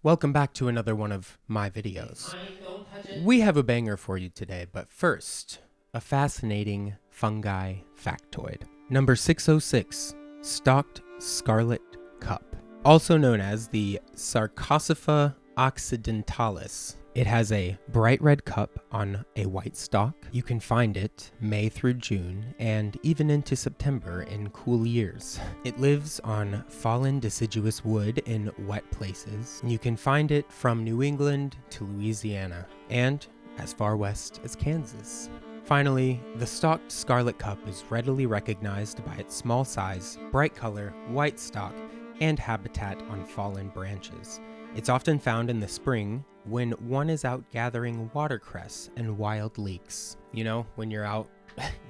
Welcome back to another one of my videos. We have a banger for you today, but first, a fascinating fungi factoid. Number 606, stalked scarlet cup, also known as the Sarcosopha occidentalis. It has a bright red cup on a white stalk. You can find it May through June and even into September in cool years. It lives on fallen deciduous wood in wet places. You can find it from New England to Louisiana and as far west as Kansas. Finally, the stalked scarlet cup is readily recognized by its small size, bright color, white stalk, and habitat on fallen branches. It's often found in the spring when one is out gathering watercress and wild leeks. You know, when you're out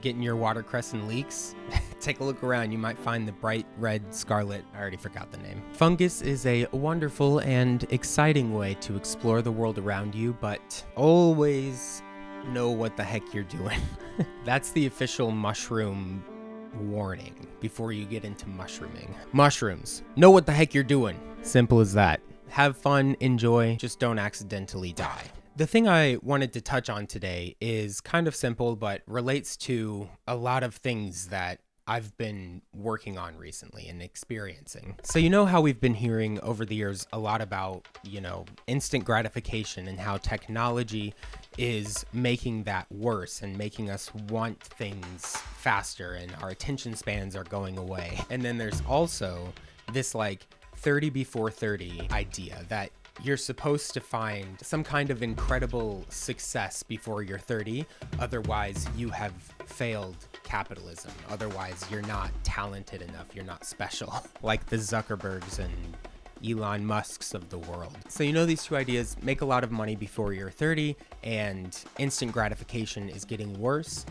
getting your watercress and leeks, take a look around, you might find the bright red scarlet, I already forgot the name. Fungus is a wonderful and exciting way to explore the world around you, but always know what the heck you're doing. That's the official mushroom warning before you get into mushrooming. Mushrooms, know what the heck you're doing. Simple as that. Have fun, enjoy, just don't accidentally die. The thing I wanted to touch on today is kind of simple, but relates to a lot of things that I've been working on recently and experiencing. So you know how we've been hearing over the years a lot about, instant gratification and how technology is making that worse and making us want things faster and our attention spans are going away. And then there's also this 30 before 30 idea that you're supposed to find some kind of incredible success before you're 30. Otherwise, you have failed capitalism. Otherwise, you're not talented enough. You're not special. Like the Zuckerbergs and Elon Musks of the world. So these two ideas: make a lot of money before you're 30 and instant gratification is getting worse.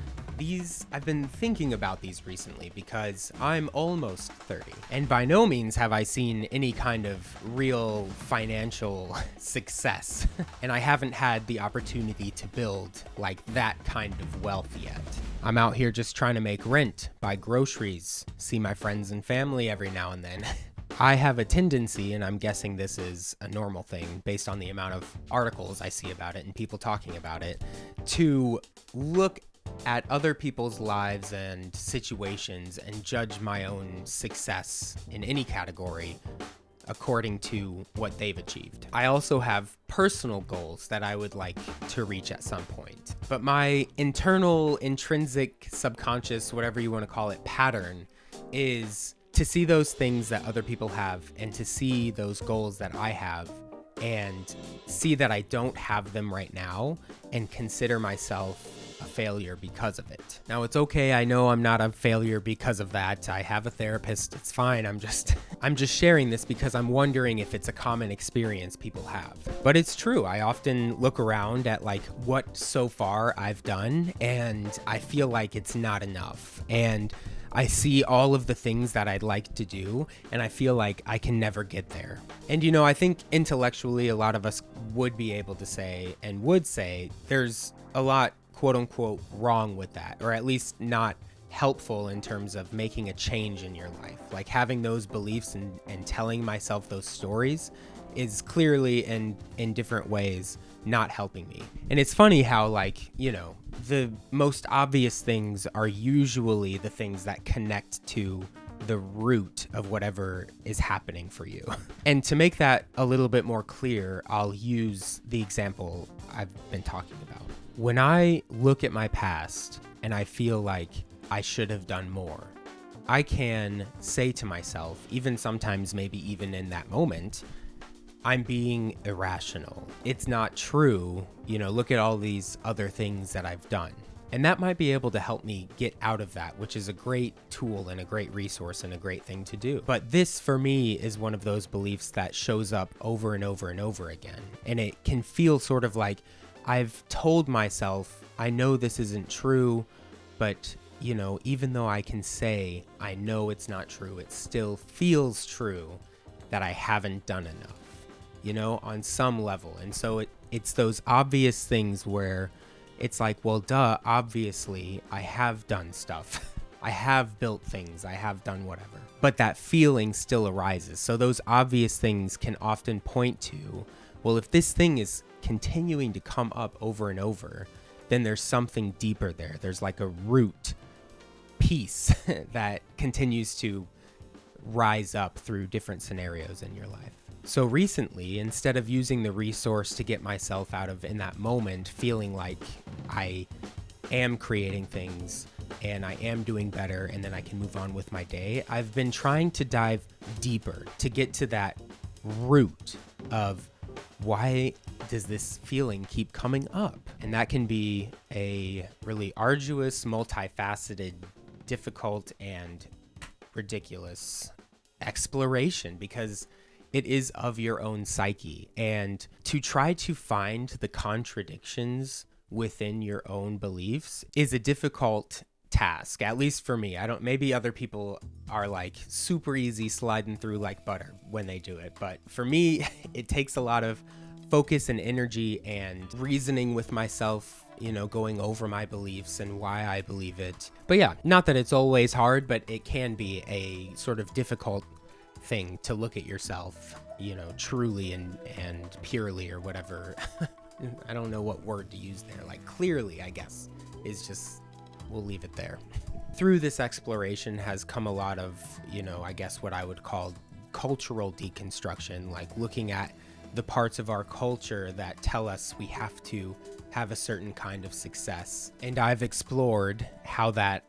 I've been thinking about these recently because I'm almost 30 and by no means have I seen any kind of real financial success. And I haven't had the opportunity to build that kind of wealth yet. I'm out here just trying to make rent, buy groceries, see my friends and family every now and then. I have a tendency, and I'm guessing this is a normal thing based on the amount of articles I see about it and people talking about it, to look at other people's lives and situations and judge my own success in any category according to what they've achieved. I also have personal goals that I would like to reach at some point. But my internal, intrinsic, subconscious, whatever you want to call it, pattern is to see those things that other people have and to see those goals that I have and see that I don't have them right now and consider myself a failure because of it. Now, it's okay. I know I'm not a failure because of that. I have a therapist. It's fine. I'm just sharing this because I'm wondering if it's a common experience people have. But it's true. I often look around at what so far I've done and I feel like it's not enough. And I see all of the things that I'd like to do, and I feel like I can never get there. And I think intellectually, a lot of us would be able to say and would say there's a lot, quote unquote, wrong with that, or at least not helpful in terms of making a change in your life. Having those beliefs and telling myself those stories is clearly in different ways not helping me. And it's funny how the most obvious things are usually the things that connect to the root of whatever is happening for you. And to make that a little bit more clear, I'll use the example I've been talking about. When I look at my past and I feel like I should have done more, I can say to myself, even sometimes maybe even in that moment, I'm being irrational. It's not true. Look at all these other things that I've done. And that might be able to help me get out of that, which is a great tool and a great resource and a great thing to do. But this, for me, is one of those beliefs that shows up over and over and over again. And it can feel sort of like I've told myself, I know this isn't true, but even though I can say I know it's not true, it still feels true that I haven't done enough. On some level. And so it's those obvious things where it's well, duh, obviously I have done stuff. I have built things, I have done whatever. But that feeling still arises. So those obvious things can often point to, well, if this thing is continuing to come up over and over, then there's something deeper there. There's like a root piece that continues to rise up through different scenarios in your life. So recently, instead of using the resource to get myself out of, in that moment, feeling like I am creating things and I am doing better and then I can move on with my day, I've been trying to dive deeper to get to that root of why does this feeling keep coming up? And that can be a really arduous, multifaceted, difficult, and ridiculous exploration because it is of your own psyche. And to try to find the contradictions within your own beliefs is a difficult task, at least for me. Maybe other people are like super easy sliding through like butter when they do it, but for me, it takes a lot of focus and energy and reasoning with myself, going over my beliefs and why I believe it. But yeah, not that it's always hard, but it can be a sort of difficult thing to look at yourself, truly and purely, or whatever. I don't know what word to use there. Like clearly, I guess, is just, we'll leave it there. Through this exploration has come a lot of, I guess what I would call cultural deconstruction, like looking at the parts of our culture that tell us we have to have a certain kind of success. And I've explored how that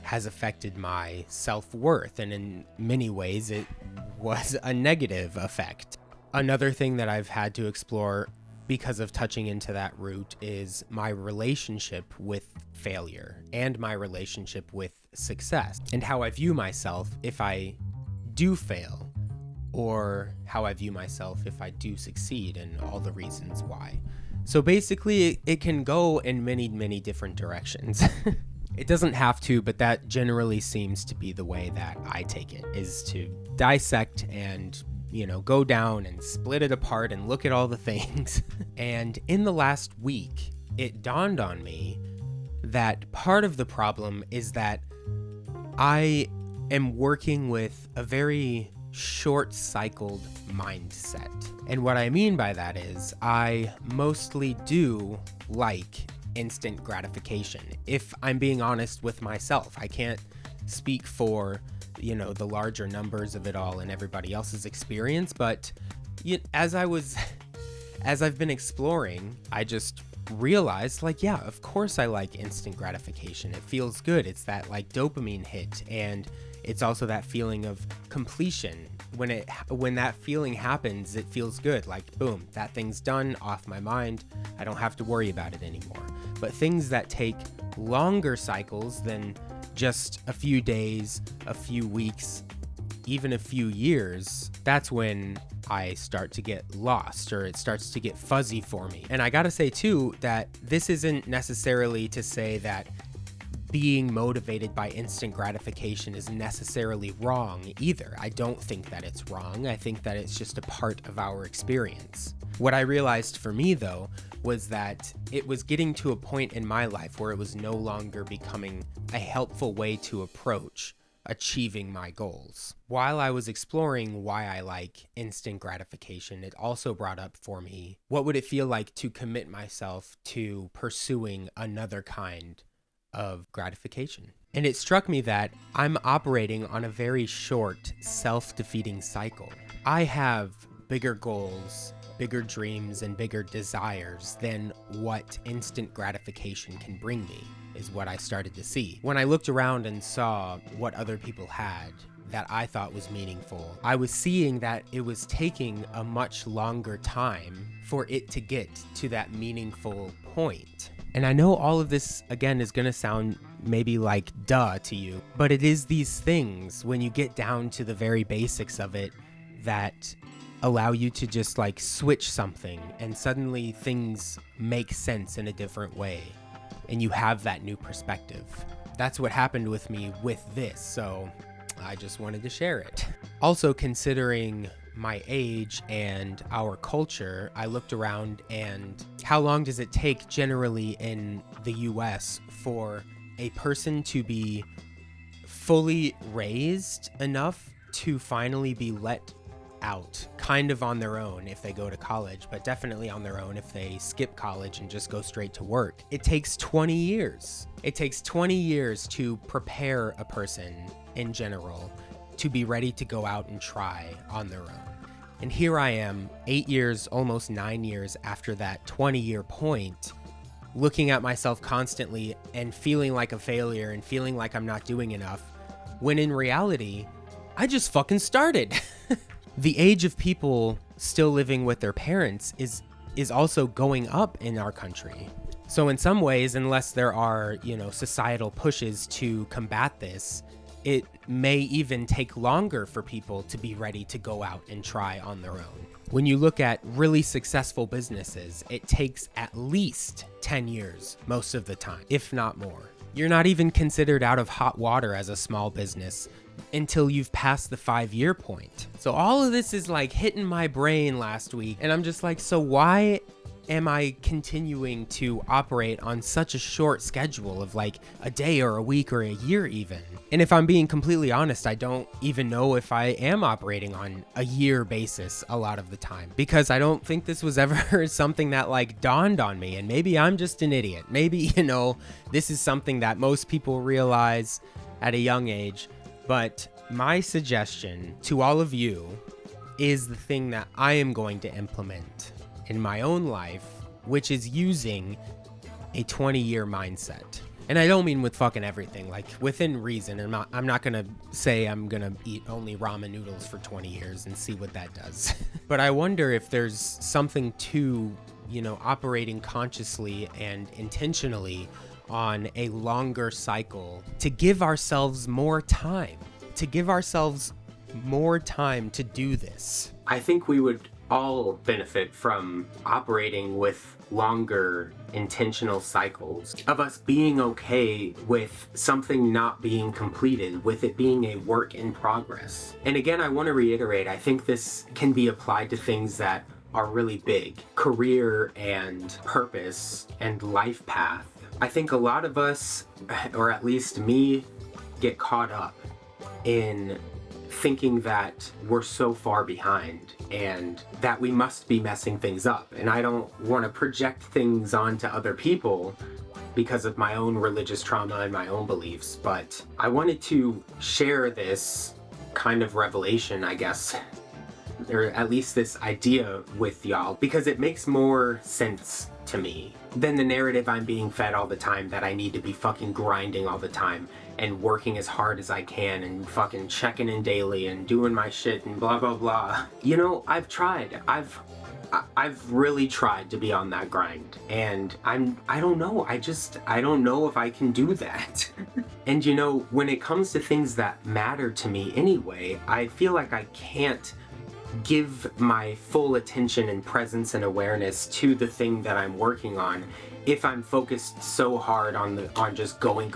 has affected my self-worth, and in many ways it was a negative effect. Another thing that I've had to explore because of touching into that root is my relationship with failure and my relationship with success, and how I view myself if I do fail, or how I view myself if I do succeed, and all the reasons why. So basically, it can go in many, many different directions. It doesn't have to, but that generally seems to be the way that I take it, is to dissect and, go down and split it apart and look at all the things. And in the last week, it dawned on me that part of the problem is that I am working with a very short-cycled mindset. And what I mean by that is I mostly do like instant gratification. If I'm being honest with myself, I can't speak for, the larger numbers of it all and everybody else's experience, but as I've been exploring, I just realized, yeah, of course I like instant gratification. It feels good. It's that like dopamine hit, and it's also that feeling of completion. When that feeling happens, it feels good. Like, boom, that thing's done, off my mind. I don't have to worry about it anymore. But things that take longer cycles than just a few days, a few weeks, even a few years, that's when I start to get lost, or it starts to get fuzzy for me. And I gotta say too, that this isn't necessarily to say that being motivated by instant gratification is necessarily wrong either. I don't think that it's wrong. I think that it's just a part of our experience. What I realized for me, though, was that it was getting to a point in my life where it was no longer becoming a helpful way to approach achieving my goals. While I was exploring why I like instant gratification, it also brought up for me, what would it feel like to commit myself to pursuing another kind of gratification? And it struck me that I'm operating on a very short, self-defeating cycle. I have bigger goals, bigger dreams, and bigger desires than what instant gratification can bring me, is what I started to see. When I looked around and saw what other people had that I thought was meaningful, I was seeing that it was taking a much longer time for it to get to that meaningful point. And I know all of this, again, is gonna sound maybe like duh to you, but it is these things, when you get down to the very basics of it, that allow you to just like switch something, and suddenly things make sense in a different way, and you have that new perspective. That's what happened with me with this, so I just wanted to share it. Also, considering my age and our culture, I looked around, and how long does it take generally in the US for a person to be fully raised enough to finally be let out, kind of on their own if they go to college, but definitely on their own if they skip college and just go straight to work. It takes 20 years. It takes 20 years to prepare a person in general to be ready to go out and try on their own. And here I am, 8 years, almost 9 years after that 20-year point, looking at myself constantly and feeling like a failure and feeling like I'm not doing enough, when in reality, I just fucking started. The age of people still living with their parents is also going up in our country. So in some ways, unless there are, societal pushes to combat this, it may even take longer for people to be ready to go out and try on their own. When you look at really successful businesses, it takes at least 10 years most of the time, if not more. You're not even considered out of hot water as a small business until you've passed the 5-year point. So all of this is like hitting my brain last week, and I'm just like, so why am I continuing to operate on such a short schedule of like a day or a week or a year even? And if I'm being completely honest, I don't even know if I am operating on a year basis a lot of the time, because I don't think this was ever something that like dawned on me. And maybe I'm just an idiot. Maybe, this is something that most people realize at a young age. But my suggestion to all of you is the thing that I am going to implement in my own life, which is using a 20-year mindset. And I don't mean with fucking everything, like within reason. I'm not gonna say I'm gonna eat only ramen noodles for 20 years and see what that does. But I wonder if there's something to, operating consciously and intentionally on a longer cycle to give ourselves more time, to do this. I think we would all benefit from operating with longer intentional cycles, of us being okay with something not being completed, with it being a work in progress. And again, I want to reiterate, I think this can be applied to things that are really big, career and purpose and life path. I think a lot of us, or at least me, get caught up in thinking that we're so far behind and that we must be messing things up. And I don't want to project things onto other people because of my own religious trauma and my own beliefs, but I wanted to share this kind of revelation, I guess, or at least this idea with y'all, because it makes more sense to me than the narrative I'm being fed all the time that I need to be fucking grinding all the time and working as hard as I can and fucking checking in daily and doing my shit and blah blah blah. I've tried. I've really tried to be on that grind, and I don't know. I don't know if I can do that. And when it comes to things that matter to me anyway, I feel like I can't give my full attention and presence and awareness to the thing that I'm working on if I'm focused so hard on just going,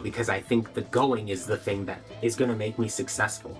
because I think the going is the thing that is going to make me successful,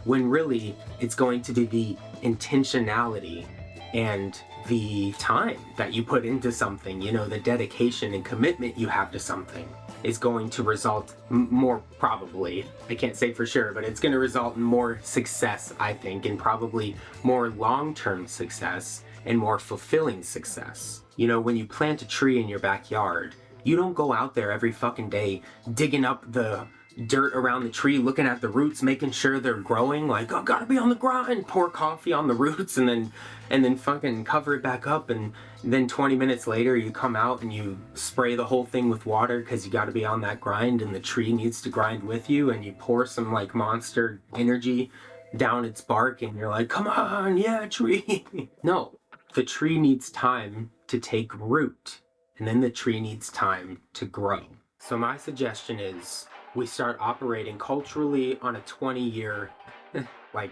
when really it's going to be the intentionality and the time that you put into something, the dedication and commitment you have to something is going to result more, probably, I can't say for sure, but it's going to result in more success, I think, and probably more long-term success and more fulfilling success. When you plant a tree in your backyard, you don't go out there every fucking day digging up the dirt around the tree, looking at the roots, making sure they're growing, like, oh, gotta be on the grind, pour coffee on the roots and then fucking cover it back up, and then 20 minutes later you come out and you spray the whole thing with water because you gotta be on that grind and the tree needs to grind with you, and you pour some like Monster energy down its bark and you're like, come on, yeah, tree. No, the tree needs time to take root, and then the tree needs time to grow. So my suggestion is we start operating culturally on a 20-year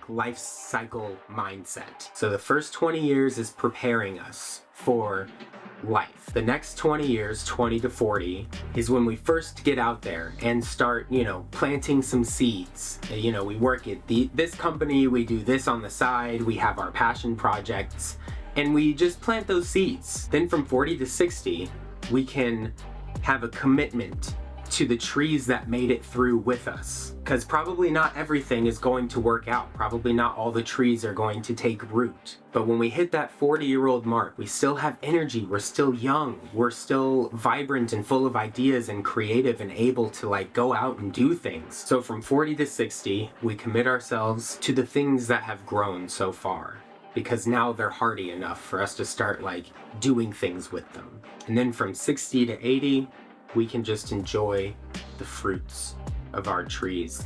life cycle mindset. So the first 20 years is preparing us for life. The next 20 years, 20 to 40, is when we first get out there and start, planting some seeds. We work at this company, we do this on the side, we have our passion projects, and we just plant those seeds. Then from 40 to 60, we can have a commitment to the trees that made it through with us. Because probably not everything is going to work out. Probably not all the trees are going to take root. But when we hit that 40-year-old mark, we still have energy. We're still young. We're still vibrant and full of ideas and creative and able to like go out and do things. So from 40 to 60, we commit ourselves to the things that have grown so far, because now they're hardy enough for us to start like doing things with them. And then from 60 to 80, we can just enjoy the fruits of our trees.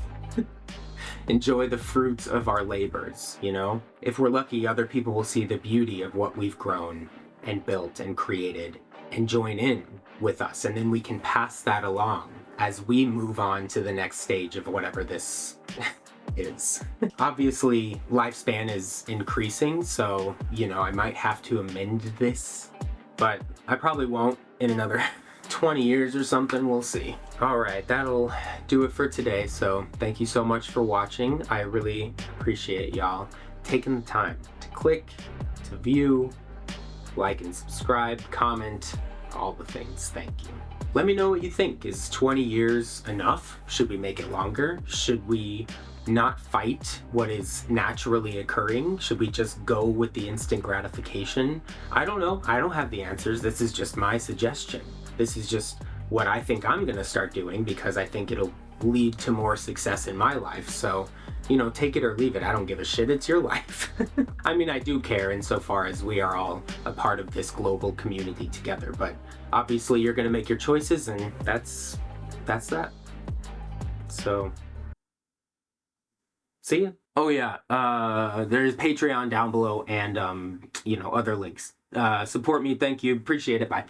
Enjoy the fruits of our labors, you know? If we're lucky, other people will see the beauty of what we've grown and built and created and join in with us. And then we can pass that along as we move on to the next stage of whatever this is. Obviously, lifespan is increasing, so, you know, I might have to amend this, but I probably won't in another 20 years or something, we'll see. All right, that'll do it for today. So thank you so much for watching. I really appreciate y'all taking the time to click, to view, like and subscribe, comment, all the things. Thank you. Let me know what you think. Is 20 years enough? Should we make it longer? Should we not fight what is naturally occurring? Should we just go with the instant gratification? I don't know. I don't have the answers. This is just my suggestion. This is just what I think I'm gonna start doing because I think it'll lead to more success in my life. So, you know, take it or leave it. I don't give a shit. It's your life. I mean, I do care insofar as we are all a part of this global community together, but obviously you're gonna make your choices, and that's that. So, see ya. Oh yeah, there's Patreon down below and, you know, other links. Support me. Thank you. Appreciate it. Bye.